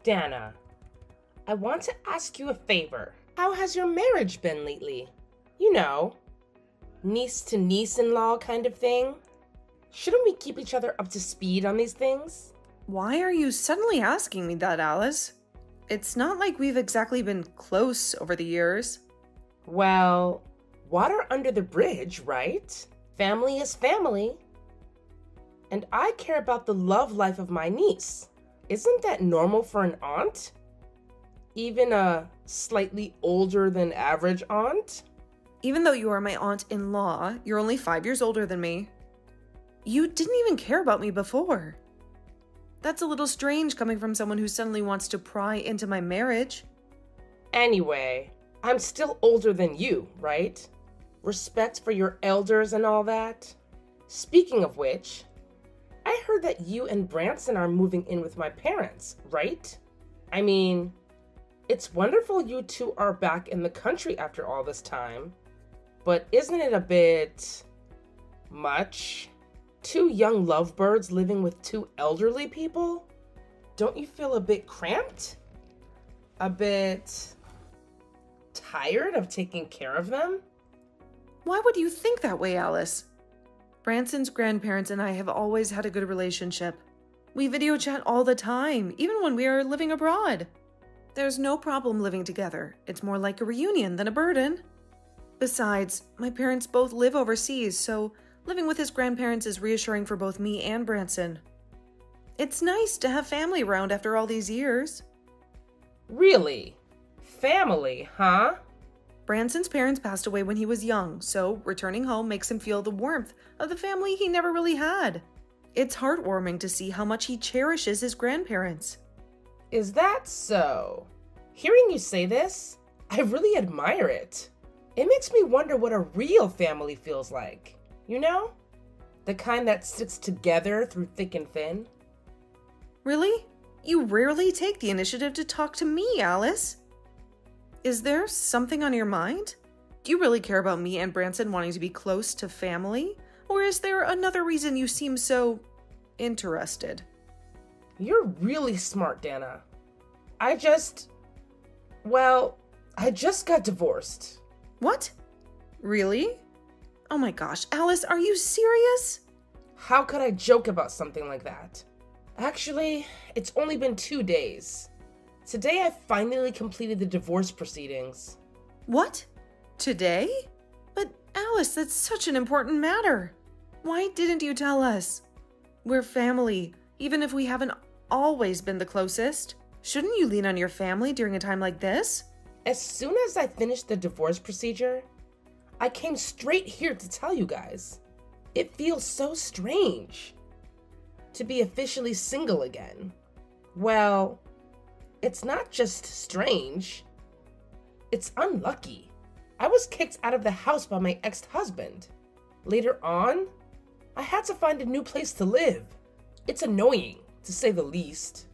Dana, I want to ask you a favor. How has your marriage been lately? You know, niece to niece-in-law kind of thing. Shouldn't we keep each other up to speed on these things? Why are you suddenly asking me that, Alice? It's not like we've exactly been close over the years. Well, water under the bridge, right? Family is family. And I care about the love life of my niece. Isn't that normal for an aunt? Even a slightly older than average aunt? Even though you are my aunt-in-law, you're only 5 years older than me. You didn't even care about me before. That's a little strange coming from someone who suddenly wants to pry into my marriage. Anyway, I'm still older than you, right? Respect for your elders and all that. Speaking of which, I heard that you and Branson are moving in with my parents, right? I mean, it's wonderful you two are back in the country after all this time, but isn't it a bit much? 2 young lovebirds living with 2 elderly people? Don't you feel a bit cramped? A bit tired of taking care of them? Why would you think that way, Alice? Branson's grandparents and I have always had a good relationship. We video chat all the time, even when we are living abroad. There's no problem living together. It's more like a reunion than a burden. Besides, my parents both live overseas, so living with his grandparents is reassuring for both me and Branson. It's nice to have family around after all these years. Really? Family, huh? Branson's parents passed away when he was young, so returning home makes him feel the warmth of the family he never really had. It's heartwarming to see how much he cherishes his grandparents. Is that so? Hearing you say this, I really admire it. It makes me wonder what a real family feels like. You know? The kind that sticks together through thick and thin. Really? You rarely take the initiative to talk to me, Alice. Is there something on your mind? Do you really care about me and Branson wanting to be close to family? Or is there another reason you seem so interested? You're really smart, Dana. I just got divorced. What? Really? Oh my gosh, Alice, are you serious? How could I joke about something like that? Actually, it's only been 2 days. Today I finally completed the divorce proceedings. What? Today? But Alice, that's such an important matter. Why didn't you tell us? We're family, even if we haven't always been the closest. Shouldn't you lean on your family during a time like this? As soon as I finished the divorce procedure, I came straight here to tell you guys. It feels so strange to be officially single again. Well, it's not just strange, it's unlucky. I was kicked out of the house by my ex-husband. Later on, I had to find a new place to live. It's annoying, to say the least.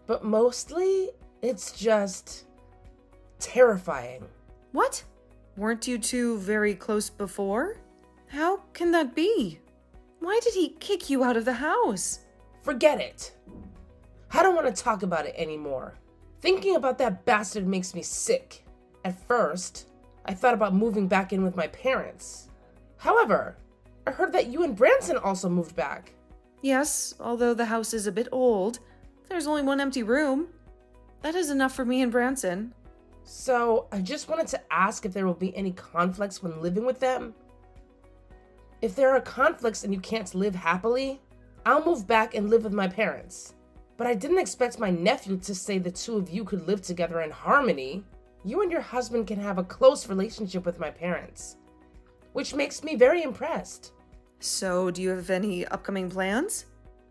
But mostly, it's just terrifying. What? Weren't you two very close before? How can that be? Why did he kick you out of the house? Forget it. I don't want to talk about it anymore. Thinking about that bastard makes me sick. At first, I thought about moving back in with my parents. However, I heard that you and Branson also moved back. Yes, although the house is a bit old. There's only 1 empty room. That is enough for me and Branson. So, I just wanted to ask if there will be any conflicts when living with them. If there are conflicts and you can't live happily, I'll move back and live with my parents. But I didn't expect my nephew to say the 2 of you could live together in harmony. You and your husband can have a close relationship with my parents, which makes me very impressed. So, do you have any upcoming plans?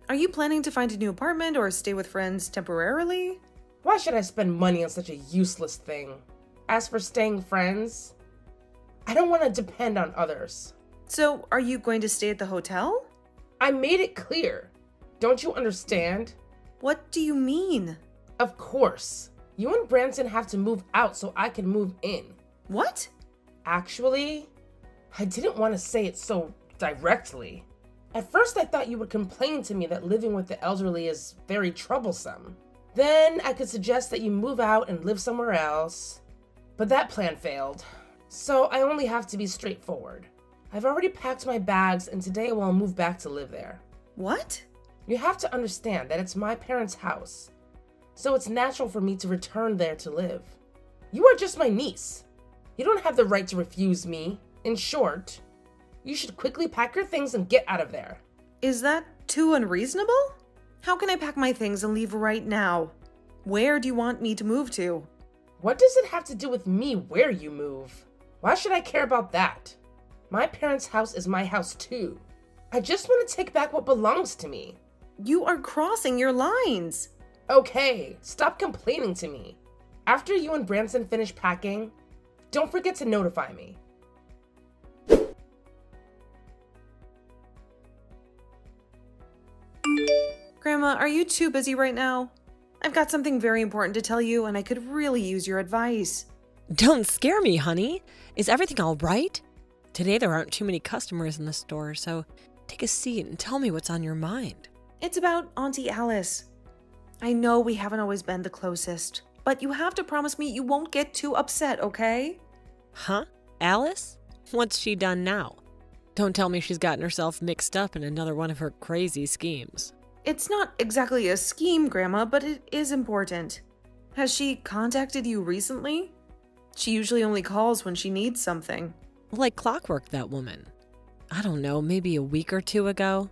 Are you planning to find a new apartment or stay with friends temporarily? Why should I spend money on such a useless thing? As for staying friends, I don't want to depend on others. So, are you going to stay at the hotel? I made it clear. Don't you understand? What do you mean? Of course. You and Branson have to move out so I can move in. What? Actually, I didn't want to say it so directly. At first I thought you would complain to me that living with the elderly is very troublesome. Then I could suggest that you move out and live somewhere else. But that plan failed. So I only have to be straightforward. I've already packed my bags and today I will move back to live there. What? You have to understand that it's my parents' house. So it's natural for me to return there to live. You are just my niece. You don't have the right to refuse me. In short, you should quickly pack your things and get out of there. Is that too unreasonable? How can I pack my things and leave right now? Where do you want me to move to? What does it have to do with me where you move? Why should I care about that? My parents' house is my house too. I just want to take back what belongs to me. You are crossing your lines. Okay, stop complaining to me. After you and Branson finish packing, don't forget to notify me. Grandma, are you too busy right now? I've got something very important to tell you and I could really use your advice. Don't scare me, honey. Is everything all right? Today there aren't too many customers in the store, so take a seat and tell me what's on your mind. It's about Auntie Alice. I know we haven't always been the closest, but you have to promise me you won't get too upset, okay? Huh? Alice? What's she done now? Don't tell me she's gotten herself mixed up in another one of her crazy schemes. It's not exactly a scheme, Grandma, but it is important. Has she contacted you recently? She usually only calls when she needs something. Like clockwork, that woman. I don't know, maybe a week or two ago.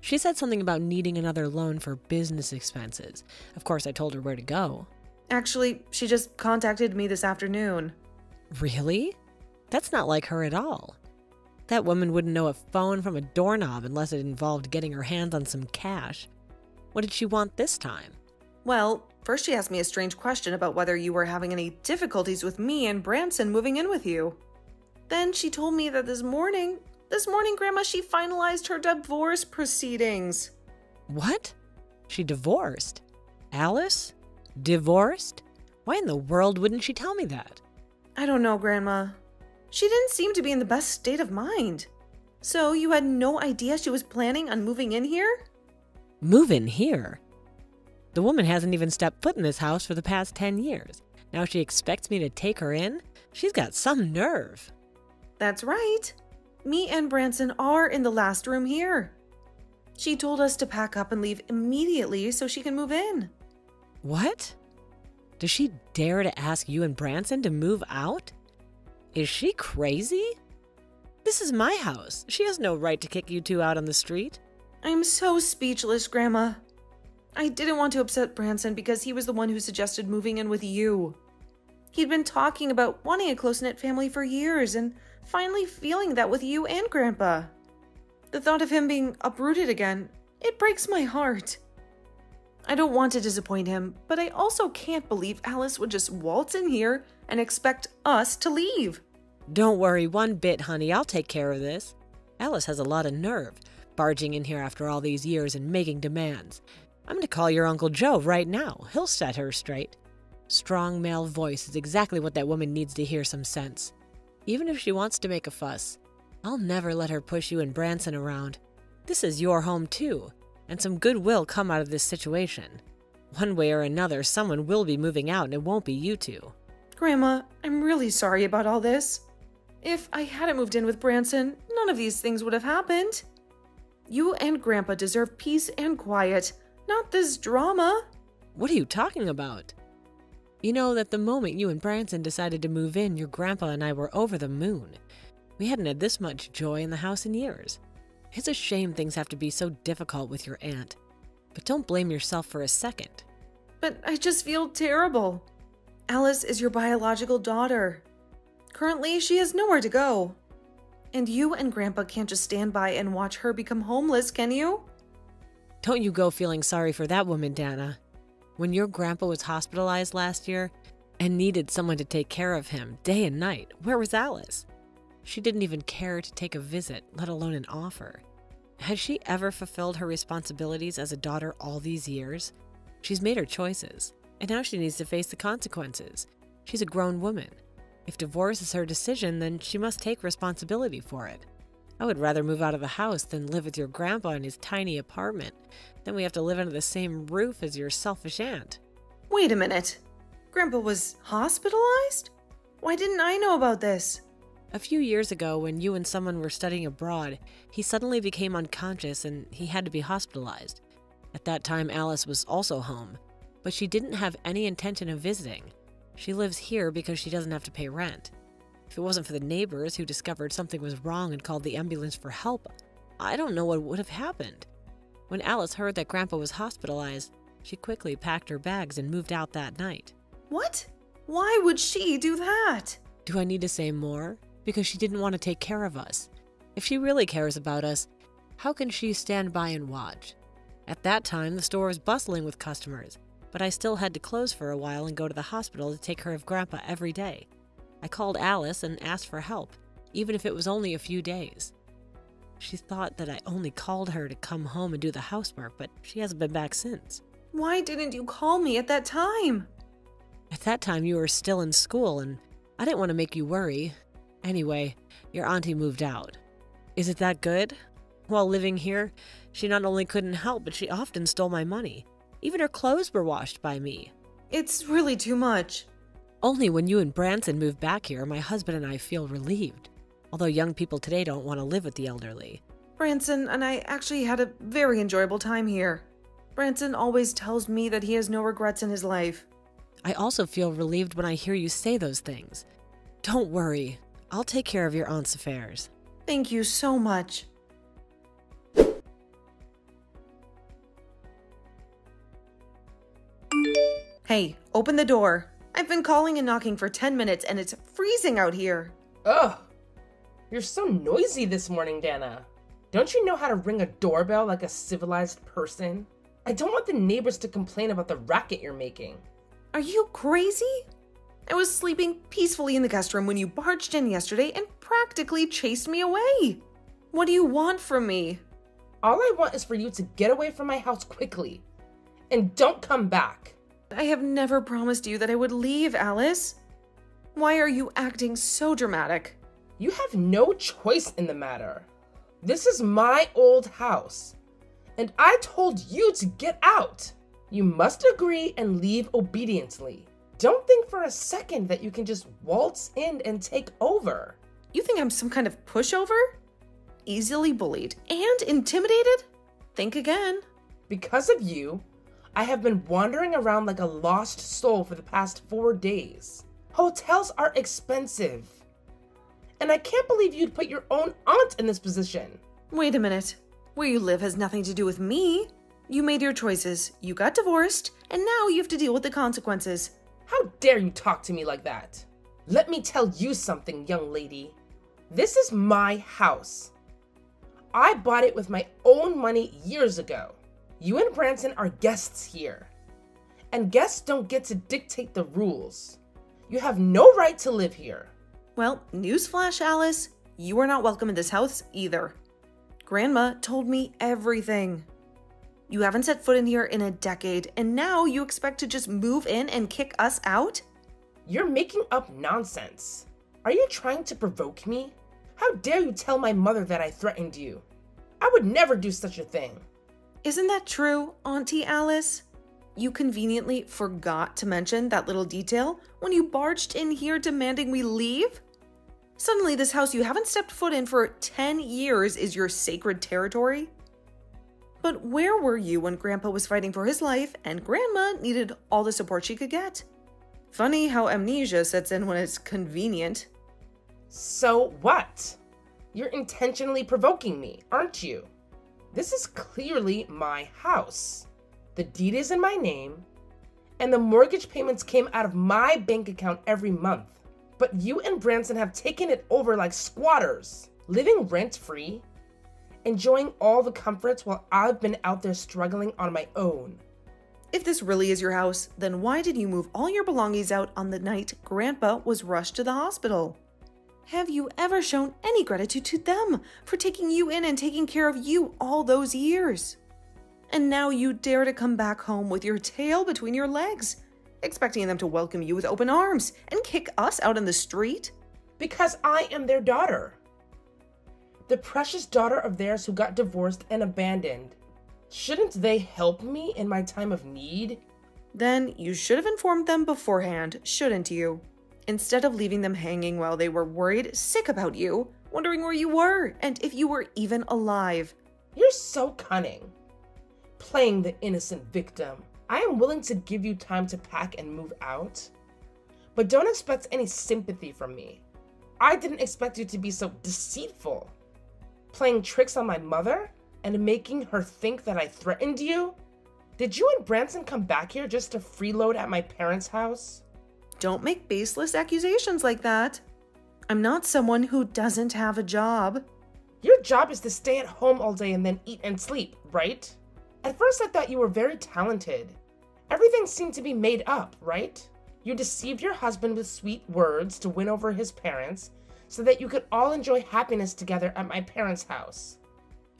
She said something about needing another loan for business expenses. Of course, I told her where to go. Actually, she just contacted me this afternoon. Really? That's not like her at all. That woman wouldn't know a phone from a doorknob unless it involved getting her hands on some cash. What did she want this time? Well, first she asked me a strange question about whether you were having any difficulties with me and Branson moving in with you. Then she told me that this morning, Grandma, she finalized her divorce proceedings. What? She divorced? Alice? Divorced? Why in the world wouldn't she tell me that? I don't know, Grandma. She didn't seem to be in the best state of mind. So you had no idea she was planning on moving in here? Move in here? The woman hasn't even stepped foot in this house for the past 10 years. Now she expects me to take her in? She's got some nerve. That's right. Me and Branson are in the last room here. She told us to pack up and leave immediately so she can move in. What? Does she dare to ask you and Branson to move out? Is she crazy? This is my house. She has no right to kick you two out on the street. I'm so speechless, Grandma. I didn't want to upset Branson because he was the one who suggested moving in with you. He'd been talking about wanting a close-knit family for years and finally feeling that with you and Grandpa. The thought of him being uprooted again, it breaks my heart. I don't want to disappoint him, but I also can't believe Alice would just waltz in here and expect us to leave. Don't worry one bit, honey. I'll take care of this. Alice has a lot of nerve, barging in here after all these years and making demands. I'm going to call your Uncle Joe right now. He'll set her straight. Strong male voice is exactly what that woman needs to hear some sense. Even if she wants to make a fuss, I'll never let her push you and Branson around. This is your home too, and some good will come out of this situation. One way or another, someone will be moving out and it won't be you two. Grandma, I'm really sorry about all this. If I hadn't moved in with Branson, none of these things would have happened. You and Grandpa deserve peace and quiet, not this drama. What are you talking about? You know that the moment you and Branson decided to move in, your grandpa and I were over the moon. We hadn't had this much joy in the house in years. It's a shame things have to be so difficult with your aunt. But don't blame yourself for a second. But I just feel terrible. Alice is your biological daughter. Currently, she has nowhere to go. And you and Grandpa can't just stand by and watch her become homeless, can you? Don't you go feeling sorry for that woman, Dana. When your grandpa was hospitalized last year and needed someone to take care of him day and night, where was Alice? She didn't even care to take a visit, let alone an offer. Had she ever fulfilled her responsibilities as a daughter all these years? She's made her choices, and now she needs to face the consequences. She's a grown woman. If divorce is her decision, then she must take responsibility for it. I would rather move out of the house than live with your grandpa in his tiny apartment. Then we have to live under the same roof as your selfish aunt. Wait a minute. Grandpa was hospitalized? Why didn't I know about this? A few years ago, when you and someone were studying abroad, he suddenly became unconscious and he had to be hospitalized. At that time, Alice was also home, but she didn't have any intention of visiting. She lives here because she doesn't have to pay rent. If it wasn't for the neighbors who discovered something was wrong and called the ambulance for help, I don't know what would have happened. When Alice heard that Grandpa was hospitalized, she quickly packed her bags and moved out that night. What? Why would she do that? Do I need to say more? Because she didn't want to take care of us. If she really cares about us, how can she stand by and watch? At that time, the store was bustling with customers, but I still had to close for a while and go to the hospital to take care of Grandpa every day. I called Alice and asked for help, even if it was only a few days. She thought that I only called her to come home and do the housework, but she hasn't been back since. Why didn't you call me at that time? At that time, you were still in school, and I didn't want to make you worry. Anyway, your auntie moved out. Is it that good? While living here, she not only couldn't help, but she often stole my money. Even her clothes were washed by me. It's really too much. Only when you and Branson moved back here, my husband and I feel relieved. Although young people today don't want to live with the elderly. Branson and I actually had a very enjoyable time here. Branson always tells me that he has no regrets in his life. I also feel relieved when I hear you say those things. Don't worry. I'll take care of your aunt's affairs. Thank you so much. Hey, open the door. I've been calling and knocking for 10 minutes and it's freezing out here. Ugh. You're so noisy this morning, Dana. Don't you know how to ring a doorbell like a civilized person? I don't want the neighbors to complain about the racket you're making. Are you crazy? I was sleeping peacefully in the guest room when you barged in yesterday and practically chased me away. What do you want from me? All I want is for you to get away from my house quickly. And don't come back. I have never promised you that I would leave, Alice. Why are you acting so dramatic? You have no choice in the matter. This is my old house. And I told you to get out. You must agree and leave obediently. Don't think for a second that you can just waltz in and take over. You think I'm some kind of pushover? Easily bullied and intimidated? Think again. Because of you, I have been wandering around like a lost soul for the past 4 days. Hotels are expensive. And I can't believe you'd put your own aunt in this position. Wait a minute. Where you live has nothing to do with me. You made your choices, you got divorced, and now you have to deal with the consequences. How dare you talk to me like that? Let me tell you something, young lady. This is my house. I bought it with my own money years ago. You and Branson are guests here. And guests don't get to dictate the rules. You have no right to live here. Well, newsflash, Alice. You are not welcome in this house either. Grandma told me everything. You haven't set foot in here in a decade, and now you expect to just move in and kick us out? You're making up nonsense. Are you trying to provoke me? How dare you tell my mother that I threatened you? I would never do such a thing. Isn't that true, Auntie Alice? You conveniently forgot to mention that little detail when you barged in here demanding we leave? Suddenly, this house you haven't stepped foot in for 10 years is your sacred territory? But where were you when Grandpa was fighting for his life and Grandma needed all the support she could get? Funny how amnesia sets in when it's convenient. So what? You're intentionally provoking me, aren't you? This is clearly my house. The deed is in my name, and the mortgage payments came out of my bank account every month. But you and Branson have taken it over like squatters, living rent-free, enjoying all the comforts while I've been out there struggling on my own. If this really is your house, then why did you move all your belongings out on the night Grandpa was rushed to the hospital? Have you ever shown any gratitude to them for taking you in and taking care of you all those years? And now you dare to come back home with your tail between your legs, expecting them to welcome you with open arms and kick us out in the street? Because I am their daughter. The precious daughter of theirs who got divorced and abandoned. Shouldn't they help me in my time of need? Then you should have informed them beforehand, shouldn't you? Instead of leaving them hanging while they were worried sick about you, wondering where you were and if you were even alive. You're so cunning. Playing the innocent victim. I am willing to give you time to pack and move out, but don't expect any sympathy from me. I didn't expect you to be so deceitful. Playing tricks on my mother and making her think that I threatened you? Did you and Branson come back here just to freeload at my parents' house? Don't make baseless accusations like that. I'm not someone who doesn't have a job. Your job is to stay at home all day and then eat and sleep, right? At first I thought you were very talented. Everything seemed to be made up, right? You deceived your husband with sweet words to win over his parents so that you could all enjoy happiness together at my parents' house.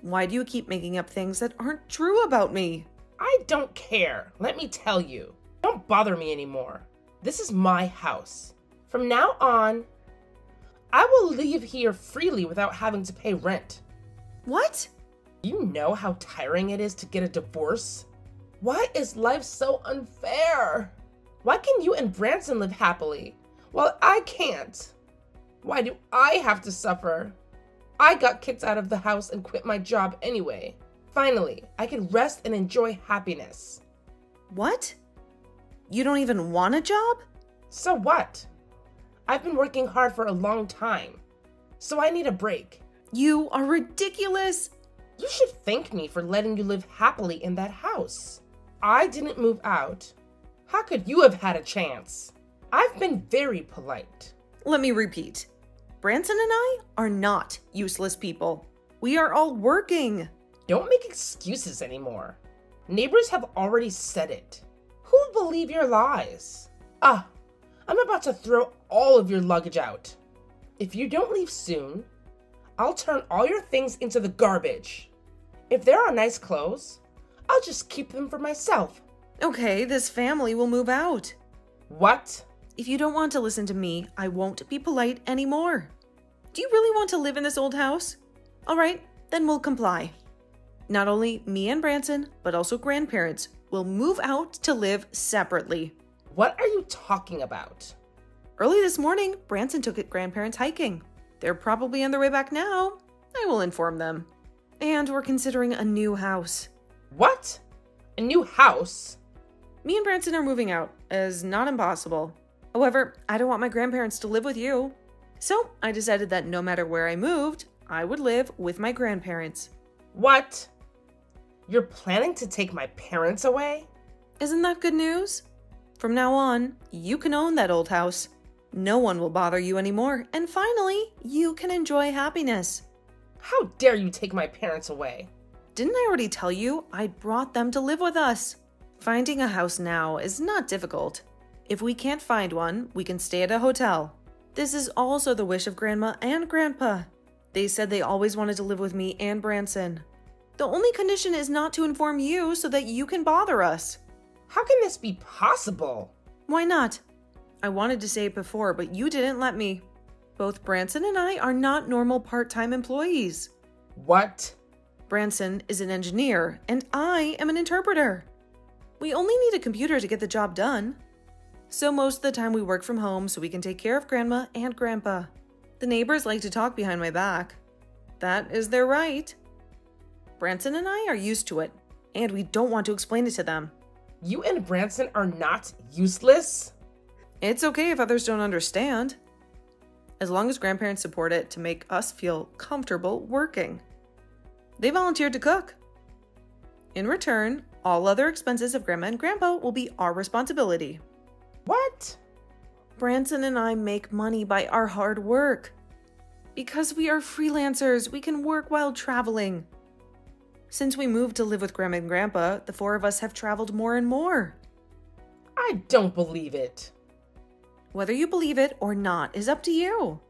Why do you keep making up things that aren't true about me? I don't care, let me tell you. Don't bother me anymore. This is my house. From now on, I will leave here freely without having to pay rent. What? You know how tiring it is to get a divorce? Why is life so unfair? Why can you and Branson live happily while I can't? Why do I have to suffer? I got kicked out of the house and quit my job anyway. Finally, I can rest and enjoy happiness. What? You don't even want a job? So what? I've been working hard for a long time, so I need a break. You are ridiculous. You should thank me for letting you live happily in that house. I didn't move out. How could you have had a chance? I've been very polite. Let me repeat. Branson and I are not useless people. We are all working. Don't make excuses anymore. Neighbors have already said it. Who would believe your lies? I'm about to throw all of your luggage out. If you don't leave soon, I'll turn all your things into the garbage. If there are nice clothes, I'll just keep them for myself. Okay, this family will move out. What? If you don't want to listen to me, I won't be polite anymore. Do you really want to live in this old house? All right, then we'll comply. Not only me and Branson, but also grandparents will move out to live separately. What are you talking about? Early this morning, Branson took grandparents hiking. They're probably on their way back now. I will inform them. And we're considering a new house. What? A new house? Me and Branson are moving out, as not impossible. However, I don't want my grandparents to live with you. So I decided that no matter where I moved, I would live with my grandparents. What? You're planning to take my parents away? Isn't that good news? From now on, you can own that old house. No one will bother you anymore, and finally, you can enjoy happiness. How dare you take my parents away? Didn't I already tell you I brought them to live with us? Finding a house now is not difficult. If we can't find one, we can stay at a hotel. This is also the wish of Grandma and Grandpa. They said they always wanted to live with me and Branson. The only condition is not to inform you so that you can bother us. How can this be possible? Why not? I wanted to say it before, but you didn't let me. Both Branson and I are not normal part-time employees. What? Branson is an engineer, and I am an interpreter. We only need a computer to get the job done. So most of the time we work from home so we can take care of Grandma and Grandpa. The neighbors like to talk behind my back. That is their right. Branson and I are used to it, and we don't want to explain it to them. You and Branson are not useless? It's okay if others don't understand. As long as grandparents support it to make us feel comfortable working. They volunteered to cook. In return, all other expenses of Grandma and Grandpa will be our responsibility. What? Branson and I make money by our hard work. Because we are freelancers, we can work while traveling. Since we moved to live with Grandma and Grandpa, the four of us have traveled more and more. I don't believe it. Whether you believe it or not is up to you.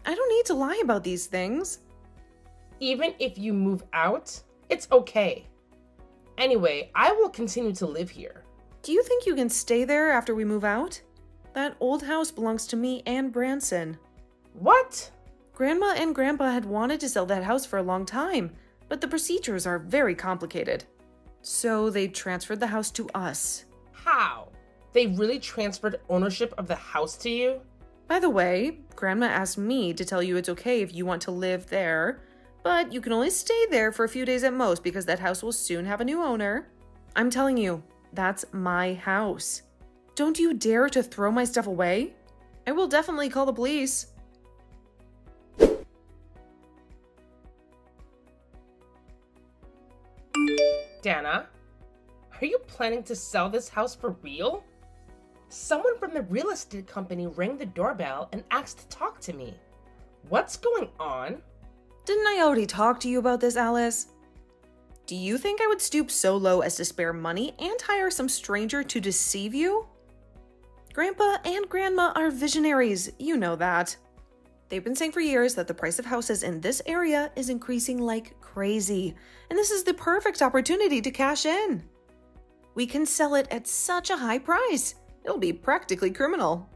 I don't need to lie about these things. Even if you move out, it's okay. Anyway, I will continue to live here. Do you think you can stay there after we move out? That old house belongs to me and Branson. What? Grandma and Grandpa had wanted to sell that house for a long time, but the procedures are very complicated. So they transferred the house to us. How? They really transferred ownership of the house to you? By the way, Grandma asked me to tell you it's okay if you want to live there, but you can only stay there for a few days at most because that house will soon have a new owner. I'm telling you, that's my house. Don't you dare to throw my stuff away. I will definitely call the police. Dana, are you planning to sell this house for real? Someone from the real estate company rang the doorbell and asked to talk to me. What's going on? Didn't I already talk to you about this, Alice? Do you think I would stoop so low as to spare money and hire some stranger to deceive you? Grandpa and Grandma are visionaries, you know that. They've been saying for years that the price of houses in this area is increasing like crazy, and this is the perfect opportunity to cash in. We can sell it at such a high price. It'll be practically criminal.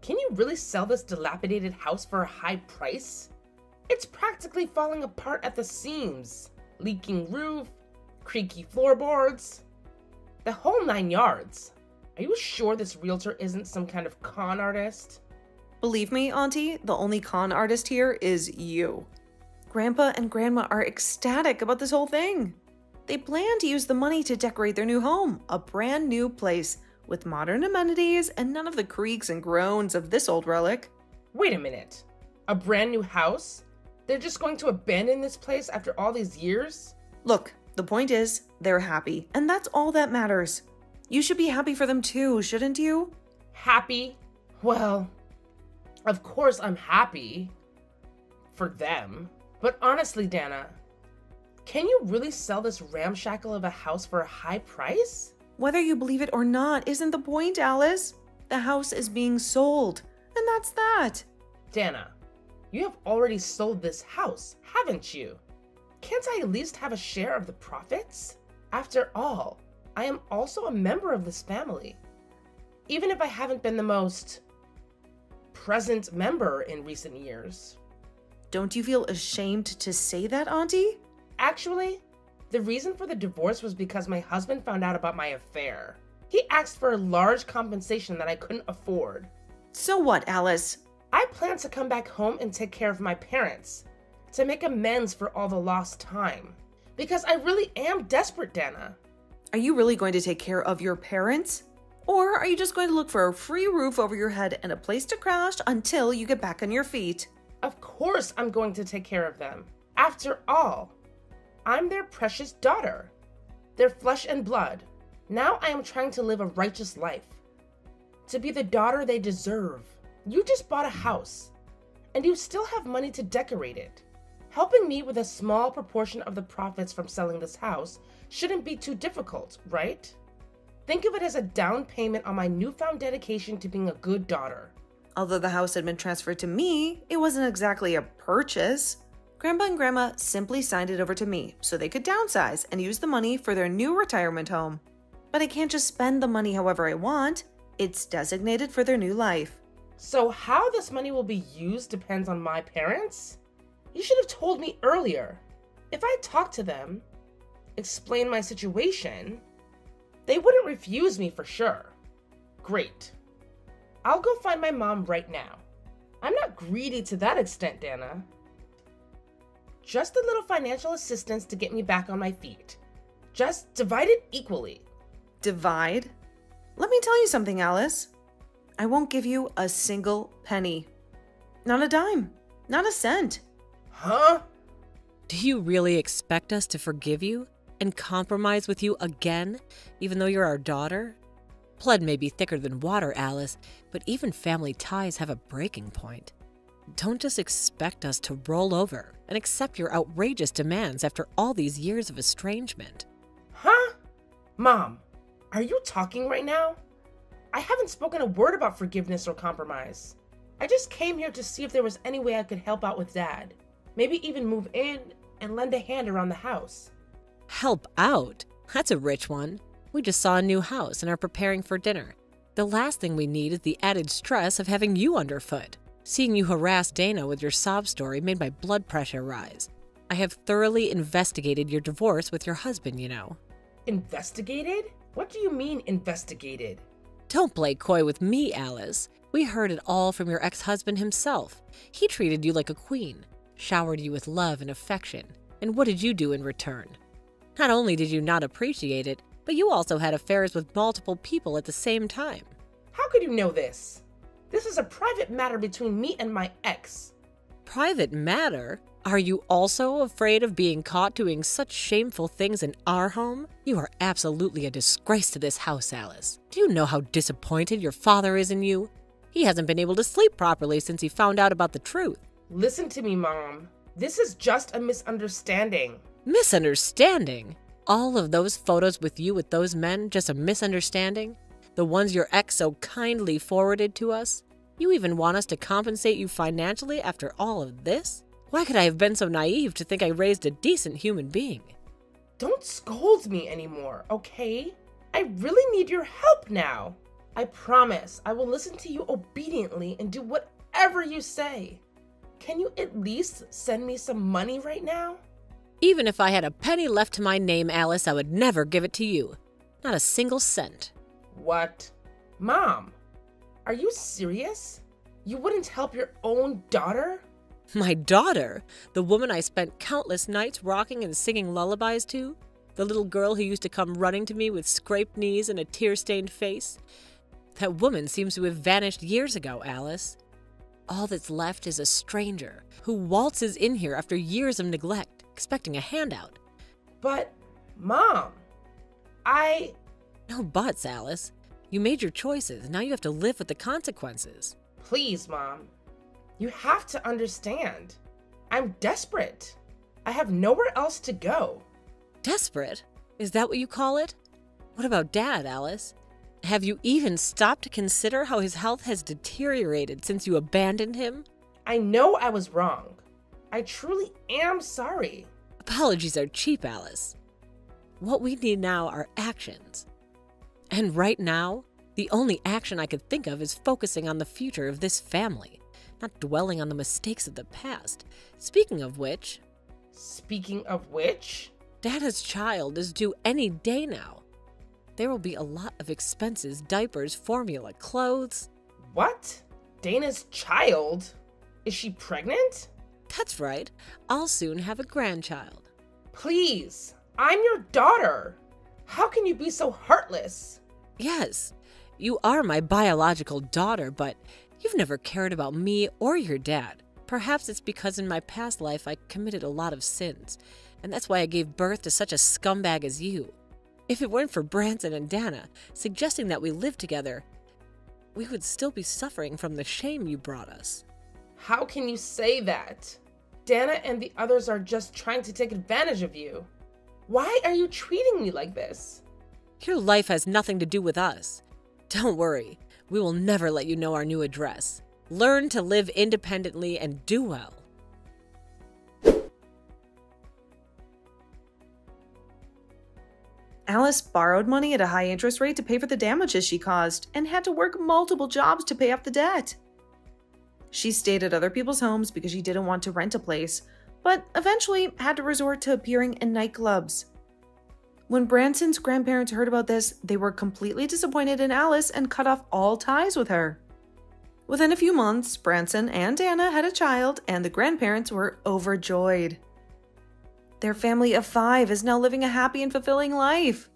Can you really sell this dilapidated house for a high price? It's practically falling apart at the seams. Leaking roof, creaky floorboards, the whole 9 yards. Are you sure this realtor isn't some kind of con artist? Believe me, Auntie, the only con artist here is you. Grandpa and Grandma are ecstatic about this whole thing. They plan to use the money to decorate their new home, a brand new place with modern amenities and none of the creaks and groans of this old relic. Wait a minute. A brand new house? They're just going to abandon this place after all these years? Look, the point is, they're happy, and that's all that matters. You should be happy for them too, shouldn't you? Happy? Well, of course I'm happy for them. But honestly, Dana, can you really sell this ramshackle of a house for a high price? Whether you believe it or not isn't the point, Alice. The house is being sold, and that's that. Dana, you have already sold this house, haven't you? Can't I at least have a share of the profits? After all, I am also a member of this family. Even if I haven't been the most present member in recent years. Don't you feel ashamed to say that, Auntie? Actually, the reason for the divorce was because my husband found out about my affair. He asked for a large compensation that I couldn't afford. So what, Alice? I plan to come back home and take care of my parents, to make amends for all the lost time. Because I really am desperate, Dana. Are you really going to take care of your parents? Or are you just going to look for a free roof over your head and a place to crash until you get back on your feet? Of course I'm going to take care of them. After all, I'm their precious daughter, their flesh and blood. Now I am trying to live a righteous life, to be the daughter they deserve. You just bought a house, and you still have money to decorate it. Helping me with a small proportion of the profits from selling this house shouldn't be too difficult, right? Think of it as a down payment on my newfound dedication to being a good daughter. Although the house had been transferred to me, it wasn't exactly a purchase. Grandpa and Grandma simply signed it over to me so they could downsize and use the money for their new retirement home. But I can't just spend the money however I want. It's designated for their new life. So how this money will be used depends on my parents? You should have told me earlier. If I talked to them, explained my situation, they wouldn't refuse me for sure. Great. I'll go find my mom right now. I'm not greedy to that extent, Dana. Just a little financial assistance to get me back on my feet. Just divide it equally. Divide? Let me tell you something, Alice. I won't give you a single penny. Not a dime. Not a cent. Huh? Do you really expect us to forgive you and compromise with you again, even though you're our daughter? Blood may be thicker than water, Alice, but even family ties have a breaking point. Don't just expect us to roll over and accept your outrageous demands after all these years of estrangement. Huh? Mom, are you talking right now? I haven't spoken a word about forgiveness or compromise. I just came here to see if there was any way I could help out with Dad. Maybe even move in and lend a hand around the house. Help out? That's a rich one. We just saw a new house and are preparing for dinner. The last thing we need is the added stress of having you underfoot. Seeing you harass Dana with your sob story made my blood pressure rise. I have thoroughly investigated your divorce with your husband, you know. Investigated? What do you mean investigated? Don't play coy with me, Alice. We heard it all from your ex-husband himself. He treated you like a queen, showered you with love and affection. And what did you do in return? Not only did you not appreciate it, but you also had affairs with multiple people at the same time. How could you know this? This is a private matter between me and my ex. Private matter? Are you also afraid of being caught doing such shameful things in our home? You are absolutely a disgrace to this house, Alice. Do you know how disappointed your father is in you? He hasn't been able to sleep properly since he found out about the truth. Listen to me, Mom. This is just a misunderstanding. Misunderstanding? All of those photos with you with those men, just a misunderstanding? The ones your ex so kindly forwarded to us? You even want us to compensate you financially after all of this? Why could I have been so naive to think I raised a decent human being? Don't scold me anymore, okay? I really need your help now. I promise I will listen to you obediently and do whatever you say. Can you at least send me some money right now? Even if I had a penny left to my name, Alice, I would never give it to you. Not a single cent. What? Mom, are you serious? You wouldn't help your own daughter? My daughter? The woman I spent countless nights rocking and singing lullabies to? The little girl who used to come running to me with scraped knees and a tear-stained face? That woman seems to have vanished years ago, Alice. All that's left is a stranger who waltzes in here after years of neglect, expecting a handout. But, Mom, No buts, Alice. You made your choices. Now you have to live with the consequences. Please, Mom. You have to understand. I'm desperate. I have nowhere else to go. Desperate? Is that what you call it? What about Dad, Alice? Have you even stopped to consider how his health has deteriorated since you abandoned him? I know I was wrong. I truly am sorry. Apologies are cheap, Alice. What we need now are actions. And right now, the only action I could think of is focusing on the future of this family, not dwelling on the mistakes of the past. Speaking of which, Dana's child is due any day now. There will be a lot of expenses, diapers, formula, clothes. What? Dana's child? Is she pregnant? That's right. I'll soon have a grandchild. Please, I'm your daughter. How can you be so heartless? Yes, you are my biological daughter, but you've never cared about me or your dad. Perhaps it's because in my past life I committed a lot of sins, and that's why I gave birth to such a scumbag as you. If it weren't for Branson and Dana suggesting that we live together, we would still be suffering from the shame you brought us. How can you say that? Dana and the others are just trying to take advantage of you. Why are you treating me like this? Your life has nothing to do with us. Don't worry, we will never let you know our new address. Learn to live independently and do well. Alice borrowed money at a high interest rate to pay for the damages she caused and had to work multiple jobs to pay off the debt. She stayed at other people's homes because she didn't want to rent a place, but eventually had to resort to appearing in nightclubs. When Branson's grandparents heard about this, they were completely disappointed in Alice and cut off all ties with her. Within a few months, Branson and Dana had a child, and the grandparents were overjoyed. Their family of 5 is now living a happy and fulfilling life.